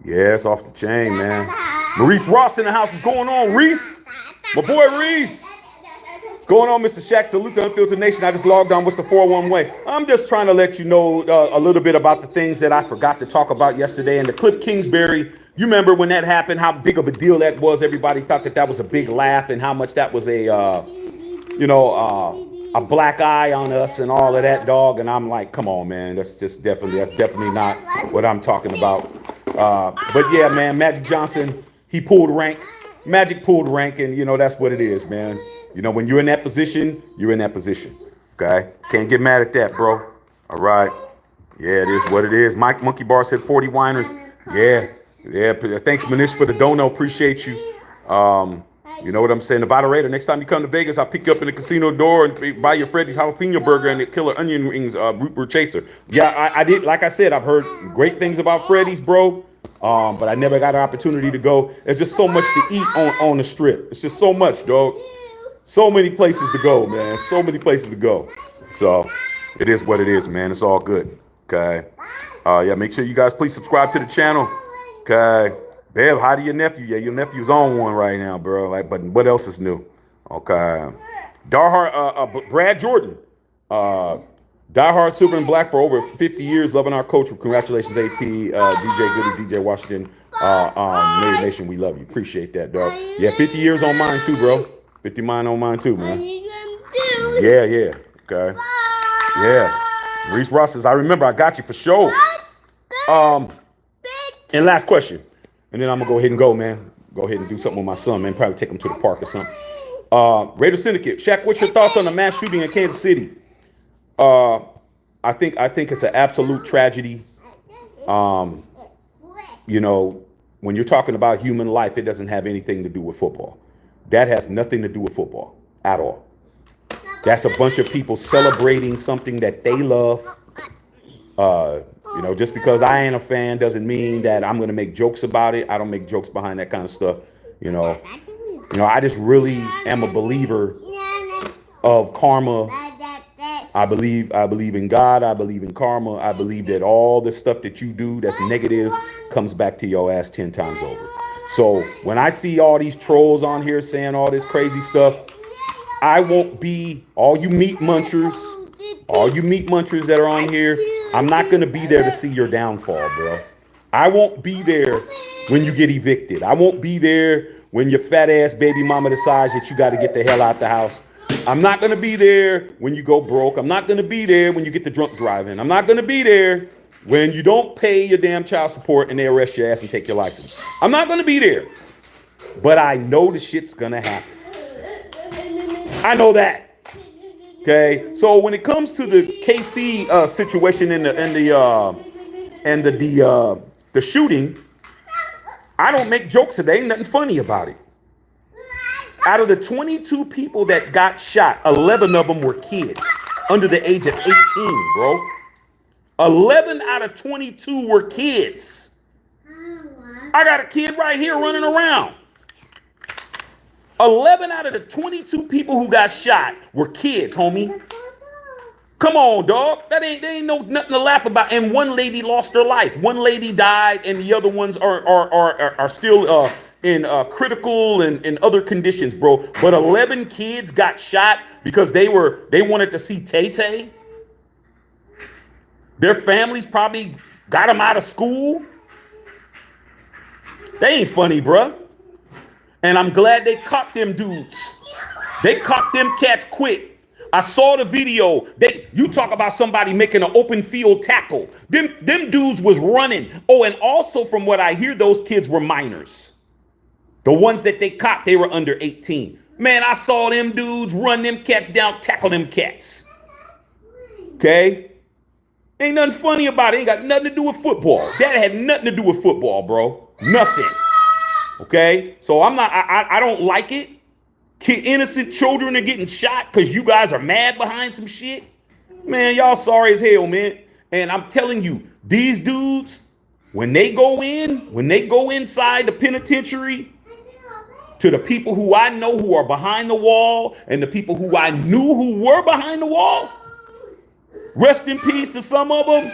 Yeah, it's off the chain, man. Maurice Ross in the house. What's going on, Reese? My boy, Reese. What's going on, Mr. Shaq? Salute to Unfiltered Nation. I just logged on. What's the 411 way? I'm just trying to let you know a little bit about the things that I forgot to talk about yesterday. And the Kliff Kingsbury, you remember when that happened, how big of a deal that was? Everybody thought that was a big laugh and how much that was a black eye on us and all of that, dog. And I'm like, come on, man. That's definitely not what I'm talking about. But yeah, man, Magic Johnson, he pulled rank. Magic pulled rank, and that's what it is, man. When you're in that position, you're in that position. Okay? Can't get mad at that, bro. All right. Yeah, it is what it is. Mike Monkey Bar said 40 whiners. Yeah. Thanks, Manish, for the dono. Appreciate you. You know what I'm saying? Nevada Raider, next time you come to Vegas, I'll pick you up in the casino door and buy your Freddy's jalapeno burger and the killer onion rings, root chaser. Yeah, I did. Like I said, I've heard great things about Freddy's, bro. But I never got an opportunity to go. There's just so much to eat on the strip. It's just so much, dog. So many places to go, man. So many places to go. So it is what it is, man. It's all good. Okay. Yeah, make sure you guys please subscribe to the channel. Okay. Bev, hi to your nephew. Yeah, your nephew's on one right now, bro. But what else is new? Okay. Brad Jordan. Diehard Silver and Black for over 50 years, loving our coach. Congratulations, AP, DJ Goody, DJ Washington, Native Nation. We love you. Appreciate that, dog. Yeah, 50 years on mine too, bro. 50 mine on mine too, man. Yeah. Okay. Yeah. Reese Ross says, I remember, I got you for sure. And last question. And then I'm going to go ahead and go, man. Go ahead and do something with my son, man. Probably take him to the park or something. Raider Syndicate. Shaq, what's your thoughts on the mass shooting in Kansas City? I think it's an absolute tragedy. When you're talking about human life, it doesn't have anything to do with football. That has nothing to do with football at all. That's a bunch of people celebrating something that they love. Just because I ain't a fan doesn't mean that I'm going to make jokes about it. I don't make jokes behind that kind of stuff. I just really am a believer of karma. I believe in God. I believe in karma. I believe that all the stuff that you do that's negative comes back to your ass 10 times over. So when I see all these trolls on here saying all this crazy stuff, I won't be all you meat munchers that are on here. I'm not going to be there to see your downfall, bro. I won't be there when you get evicted. I won't be there when your fat ass baby mama decides that you got to get the hell out the house. I'm not going to be there when you go broke. I'm not going to be there when you get the drunk driving. I'm not going to be there when you don't pay your damn child support and they arrest your ass and take your license. I'm not going to be there. But I know the shit's going to happen. I know that. Okay, so when it comes to the KC situation and the shooting, I don't make jokes today. Ain't nothing funny about it. Out of the 22 people that got shot, 11 of them were kids under the age of 18, bro. 11 out of 22 were kids. I got a kid right here running around. 11 out of the 22 people who got shot were kids, homie. Come on, dog. There ain't nothing to laugh about. And one lady lost her life. One lady died, and the other ones are still in critical and other conditions, bro. But 11 kids got shot because they wanted to see Tay-Tay. Their families probably got them out of school. They ain't funny, bruh. And I'm glad they caught them dudes. They caught them cats quick. I saw the video. You talk about somebody making an open field tackle. Them dudes was running. Oh, and also from what I hear, those kids were minors. The ones that they caught, they were under 18. Man, I saw them dudes run them cats down, tackle them cats. Okay? Ain't nothing funny about it. Ain't got nothing to do with football. That had nothing to do with football, bro. Nothing. Okay? So I don't like it. Innocent children are getting shot because you guys are mad behind some shit. Man, y'all sorry as hell, man. And I'm telling you, these dudes, when they go inside the penitentiary, to the people who I know who are behind the wall and the people who I knew who were behind the wall, rest in peace to some of them,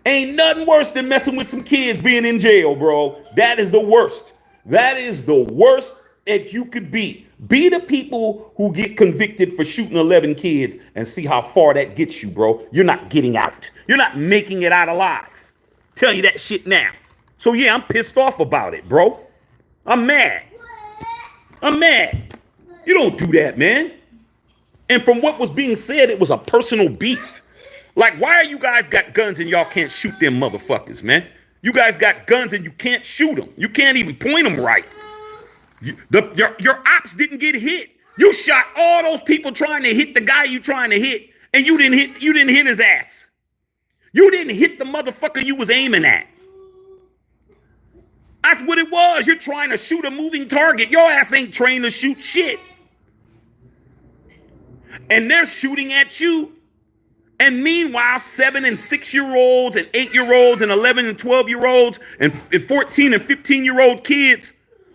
ain't nothing worse than messing with some kids being in jail, bro. That is the worst. That is the worst that you could be. Be the people who get convicted for shooting 11 kids and see how far that gets you, bro. You're not getting out. You're not making it out alive. Tell you that shit now. So yeah, I'm pissed off about it, bro. I'm mad. You don't do that, man. And from what was being said, it was a personal beef. Like, why are you guys got guns and y'all can't shoot them motherfuckers, man? You guys got guns and you can't shoot them. You can't even point them right. Your ops didn't get hit. You shot all those people trying to hit the guy you trying to hit, and you didn't hit his ass. You didn't hit the motherfucker you was aiming at. That's what it was. You're trying to shoot a moving target. Your ass ain't trained to shoot shit. And they're shooting at you. And meanwhile, 7 and 6-year-olds and 8-year-olds and 11 and 12-year-olds and 14 and 15-year-old kids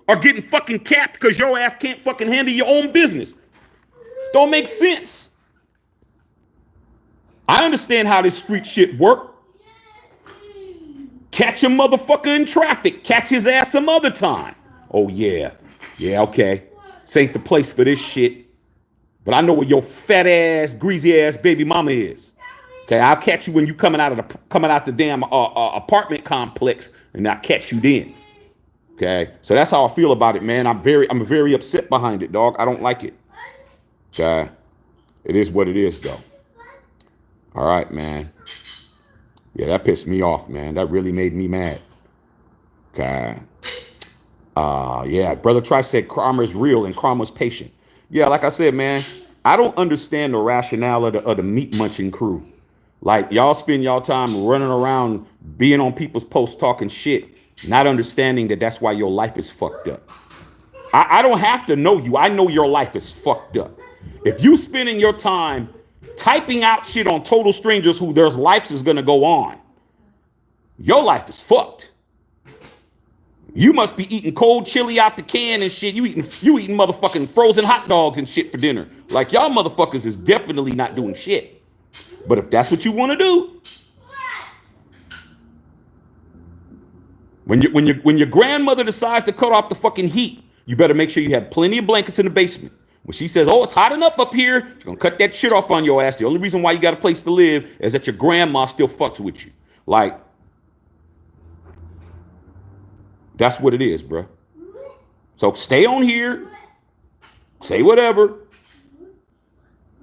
are getting fucking capped because your ass can't fucking handle your own business. Don't make sense. I understand how this street shit work. Catch a motherfucker in traffic. Catch his ass some other time. Oh, yeah. Yeah, okay. This ain't the place for this shit. But I know where your fat ass, greasy ass baby mama is. Okay, I'll catch you when you coming out the damn apartment complex, and I'll catch you then. Okay, so that's how I feel about it, man. I'm very upset behind it, dog. I don't like it. Okay, it is what it is, though. All right, man. Yeah, that pissed me off, man. That really made me mad. Okay. Yeah, Brother Trife said karma is real and karma's patient. Yeah, like I said, man, I don't understand the rationale of the meat munching crew. Like, y'all spend y'all time running around, being on people's posts, talking shit, not understanding that that's why your life is fucked up. I don't have to know you. I know your life is fucked up. If you spending your time typing out shit on total strangers who their lives is gonna go on, your life is fucked. You must be eating cold chili out the can and shit. You eating motherfucking frozen hot dogs and shit for dinner. Like, y'all motherfuckers is definitely not doing shit. But if that's what you want to do, when your grandmother decides to cut off the fucking heat, you better make sure you have plenty of blankets in the basement. When she says, oh, it's hot enough up here, she's gonna cut that shit off on your ass. The only reason why you got a place to live is that your grandma still fucks with you. Like, that's what it is, bro. So stay on here, say whatever.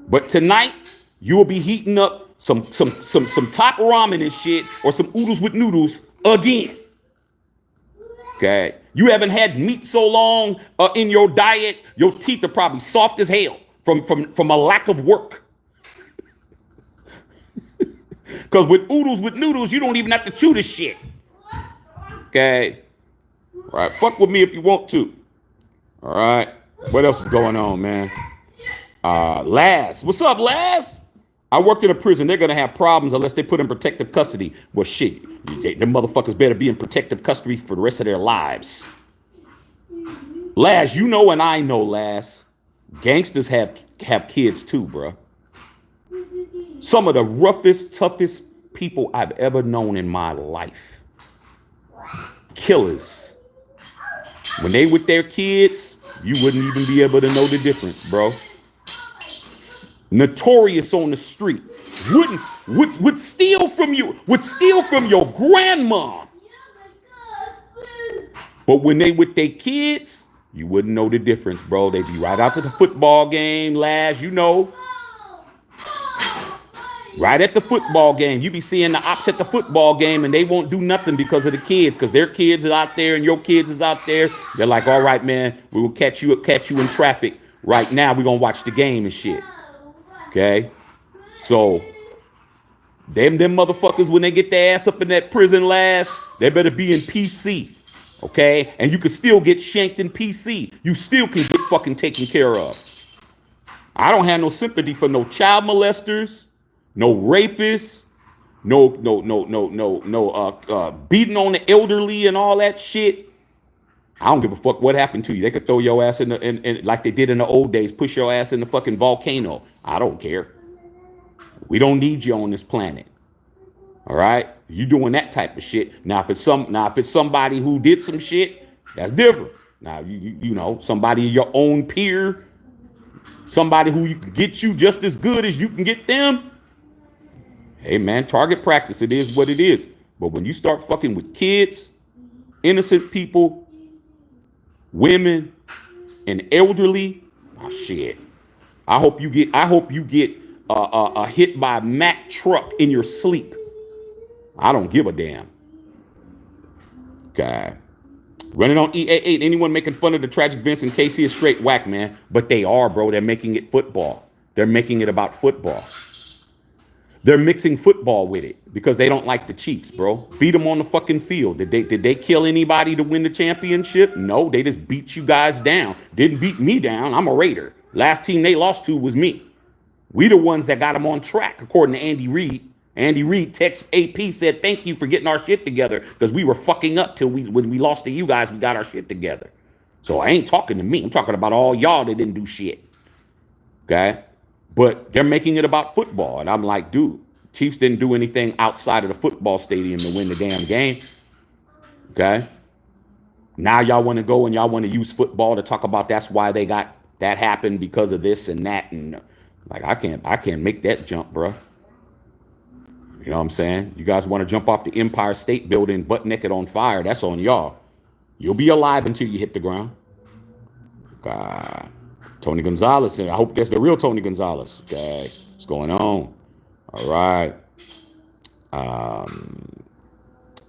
But tonight, you will be heating up some top ramen and shit, or some oodles with noodles again. Okay, you haven't had meat so long in your diet, your teeth are probably soft as hell from a lack of work. Because with oodles with noodles, you don't even have to chew the shit. Okay. All right, fuck with me if you want to. All right, what else is going on, man? Laz, what's up, Laz? I worked in a prison. They're gonna have problems unless they put in protective custody. Well, shit, them motherfuckers better be in protective custody for the rest of their lives. Laz, you know and I know, Laz. Gangsters have kids too, bro. Some of the roughest, toughest people I've ever known in my life. Killers. When they with their kids, you wouldn't even be able to know the difference, bro. Notorious on the street. Would steal from you. Would steal from your grandma. But when they with their kids, you wouldn't know the difference, bro. They be right out to the football game, Laz, you know. Right at the football game. You be seeing the ops at the football game and they won't do nothing because of the kids, because their kids is out there and your kids is out there. They're like, all right, man, we will catch you in traffic. Right now, we're going to watch the game and shit. Okay? So, them motherfuckers, when they get their ass up in that prison last, they better be in PC. Okay? And you can still get shanked in PC. You still can get fucking taken care of. I don't have no sympathy for no child molesters, no rapists, no beating on the elderly and all that shit. I don't give a fuck what happened to you. They could throw your ass in like they did in the old days, push your ass in the fucking volcano. I don't care. We don't need you on this planet. All right? You doing that type of shit. Now if it's somebody who did some shit, that's different. Now you know, somebody your own peer, somebody who you can get you just as good as you can get them. Hey man, target practice, it is what it is. But when you start fucking with kids, innocent people, women, and elderly, oh shit. I hope you get hit by a Mack truck in your sleep. I don't give a damn. God. Running on EA8, anyone making fun of the tragic events in KC is straight whack, man. But they are, bro. They're making it football. They're making it about football. They're mixing football with it because they don't like the Chiefs, bro. Beat them on the fucking field. Did they kill anybody to win the championship? No, they just beat you guys down. Didn't beat me down. I'm a Raider. Last team they lost to was me. We the ones that got them on track, according to Andy Reid. Andy Reid text AP, said, thank you for getting our shit together because we were fucking up till when we lost to you guys, we got our shit together. So I ain't talking to me. I'm talking about all y'all that didn't do shit. Okay? But they're making it about football. And I'm like, dude, Chiefs didn't do anything outside of the football stadium to win the damn game. Okay? Now y'all want to go and y'all want to use football to talk about that's why they got that happened because of this and that. And like, I can't make that jump, bro. You know what I'm saying? You guys want to jump off the Empire State Building butt naked on fire. That's on y'all. You'll be alive until you hit the ground. God. Tony Gonzalez. I hope that's the real Tony Gonzalez. Okay. What's going on? All right.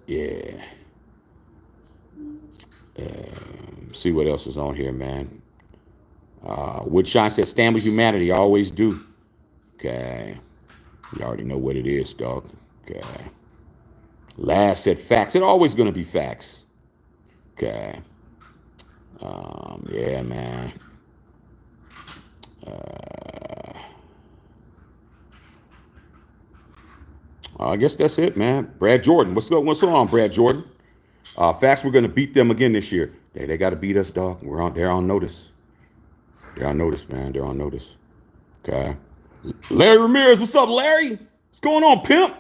Yeah. See what else is on here, man. Woodshine says, stand with humanity. I always do. Okay. You already know what it is, dog. Okay. Last said facts. It's always going to be facts. Okay. Yeah, man. I guess that's it, man. Brad Jordan. What's up? What's on, Brad Jordan? Facts, we're going to beat them again this year. They got to beat us, dog. They're on notice. They're on notice, man. They're on notice. Okay. Larry Ramirez, what's up, Larry? What's going on, pimp?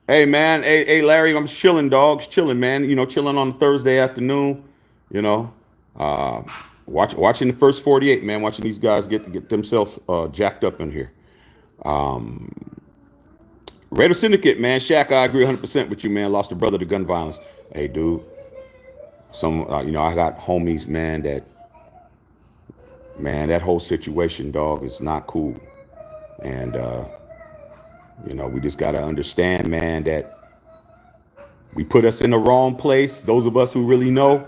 Hey, man. Hey, Larry, I'm chilling, dogs. Chilling, man. You know, chilling on Thursday afternoon. You know, watching the first 48, man. Watching these guys get themselves jacked up in here. Raider Syndicate, man. Shaq, I agree 100% with you, man. Lost a brother to gun violence. Hey, dude. I got homies, man, that whole situation, dog, is not cool. And, we just got to understand, man, that we put us in the wrong place. Those of us who really know.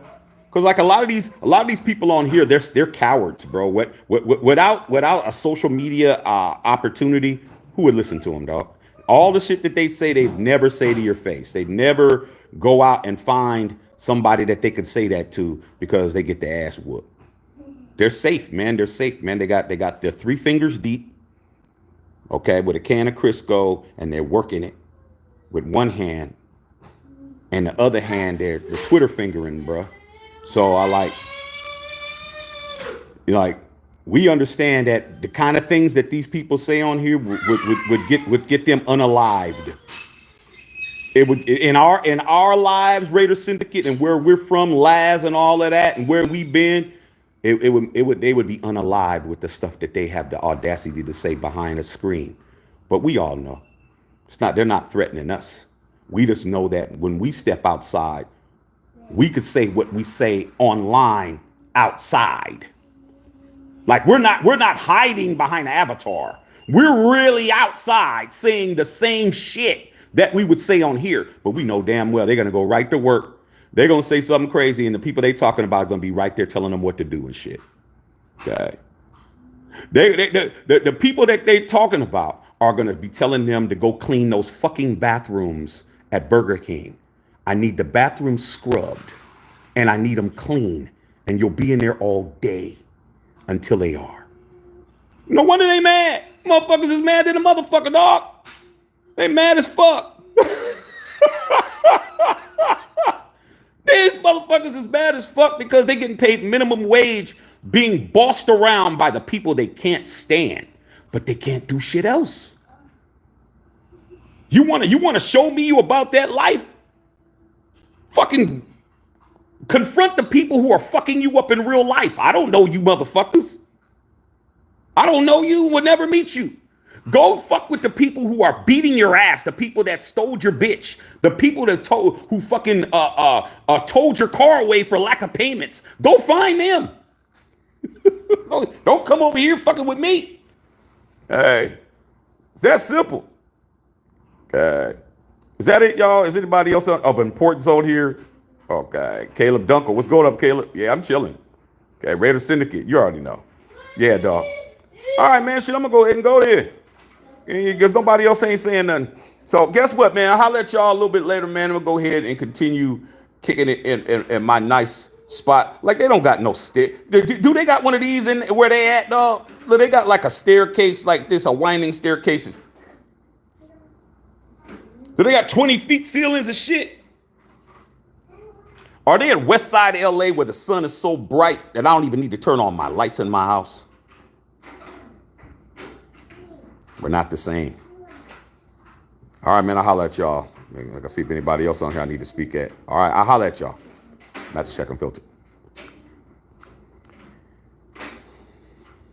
Because like a lot of these people on here, they're cowards, bro. Without a social media opportunity, who would listen to them, dog? All the shit that they say, they'd never say to your face. They'd never go out and find somebody that they could say that to because they get their ass whooped. They're safe, man. They're safe, man. They got their 3 fingers deep, okay, with a can of Crisco, and they're working it with one hand, and the other hand they're Twitter fingering, bro. So we understand that the kind of things that these people say on here would get them unalived. It would in our lives, Raider Syndicate, and where we're from, Laz and all of that, and where we've been, they would be unalived with the stuff that they have the audacity to say behind a screen. But we all know they're not threatening us. We just know that when we step outside, we could say what we say online outside. Like we're not hiding behind an avatar. We're really outside saying the same shit that we would say on here, but we know damn well they're gonna go right to work. They're gonna say something crazy, and the people they talking about are gonna be right there telling them what to do and shit. Okay. The people that they talking about are gonna be telling them to go clean those fucking bathrooms at Burger King. I need the bathroom scrubbed and I need them clean. And you'll be in there all day until they are. No wonder they mad. Motherfuckers is mad at the motherfucker, dog. They mad as fuck. These motherfuckers is mad as fuck because they getting paid minimum wage being bossed around by the people they can't stand, but they can't do shit else. You wanna show me you about that life? Fucking confront the people who are fucking you up in real life. I don't know you motherfuckers. I don't know you, will never meet you. Go fuck with the people who are beating your ass, the people that stole your bitch, the people that told your car away for lack of payments. Go find them. Don't come over here fucking with me. Hey, it's that simple. Okay. Is that it, y'all? Is anybody else of importance on here? Okay. Caleb Dunkel. What's going up, Caleb? Yeah, I'm chilling. Okay. Raider Syndicate. You already know. Yeah, dog. All right, man. Shit, I'm going to go ahead and go there. Because nobody else ain't saying nothing. So guess what, man? I'll holler at y'all a little bit later, man. I'm going to go ahead and continue kicking it in my nice spot. Like, they don't got no stair. Do they got one of these in where they at, dog? Look, they got like a staircase like this, a winding staircase. Do they got 20 feet ceilings and shit? Are they at West Side LA where the sun is so bright that I don't even need to turn on my lights in my house? We're not the same. All right, man, I'll holler at y'all. I can see if anybody else on here I need to speak at. All right, I'll holler at y'all. Not to check and filter.